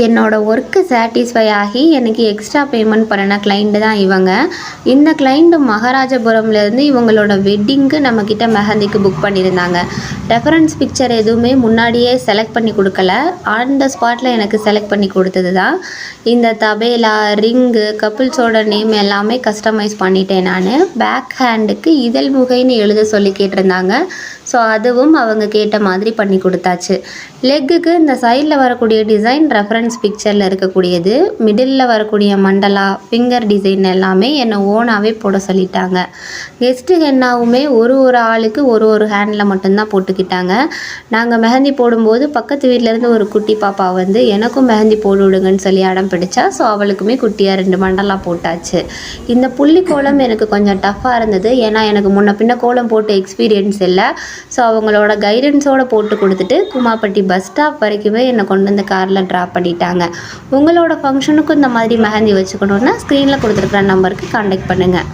என்னோட work satisfy ஆகி எனக்கு எக்ஸ்ட்ரா பேமெண்ட் பண்ணின கிளைண்ட்டு தான் இவங்க. இந்த கிளைண்ட்டு மகாராஜபுரம்லேருந்து இவங்களோட வெட்டிங்க்கு நம்மக்கிட்ட மெஹந்திக்கு புக் பண்ணியிருந்தாங்க. ரெஃபரன்ஸ் பிக்சர் எதுவுமே முன்னாடியே செலக்ட் பண்ணி கொடுக்கல. ஆன் த ஸ்பாட்டில் எனக்கு செலக்ட் பண்ணி கொடுத்தது தான். இந்த தபேலா, ரிங்கு, கப்புள்ஸோட நேம் எல்லாமே கஸ்டமைஸ் பண்ணிட்டேன் நான். பேக் ஹேண்டுக்கு இதழ் முகைன்னு எழுத சொல்லி கேட்டிருந்தாங்க. ஸோ அதுவும் அவங்க கேட்ட மாதிரி பண்ணி கொடுத்தாச்சு. லெக்குக்கு இந்த சைடில் வரக்கூடிய டிசைன் ரெஃபரன்ஸ் பிக்சரில் இருக்கக்கூடியது. மிடில் வரக்கூடிய மண்டலா, ஃபிங்கர் டிசைன் எல்லாமே என்னை ஓனாகவே போட சொல்லிட்டாங்க. கெஸ்ட்டு ஹென்னாவுமே ஒரு ஆளுக்கு ஒரு ஹேண்டில் மட்டும்தான் போட்டுக்கிட்டாங்க. நாங்கள் மெஹந்தி போடும்போது பக்கத்து வீட்டிலேருந்து ஒரு குட்டி பாப்பா வந்து எனக்கும் மெஹந்தி போட்டு விடுங்கன்னு சொல்லி அடம் பிடிச்சா. ஸோ அவளுக்குமே குட்டியாக 2 மண்டலா போட்டாச்சு. இந்த புள்ளி கோலம் எனக்கு கொஞ்சம் டஃப்பாக இருந்தது. ஏன்னா எனக்கு முன்ன பின்ன கோலம் போட்டு எக்ஸ்பீரியன்ஸ் இல்லை. ஸோ அவங்களோட கைடன்ஸோடு போட்டு கொடுத்துட்டு குமாப்பட்டி பஸ் ஸ்டாப் வரைக்குமே என்னை கொண்டு வந்து காரில் ட்ராப் பண்ணிட்டாங்க. உங்களோட ஃபங்க்ஷனுக்கும் இந்த மாதிரி மெஹந்தி வச்சுக்கணுன்னா ஸ்க்ரீனில் கொடுத்துருக்குற நம்பருக்கு கான்டாக்ட் பண்ணுங்கள்.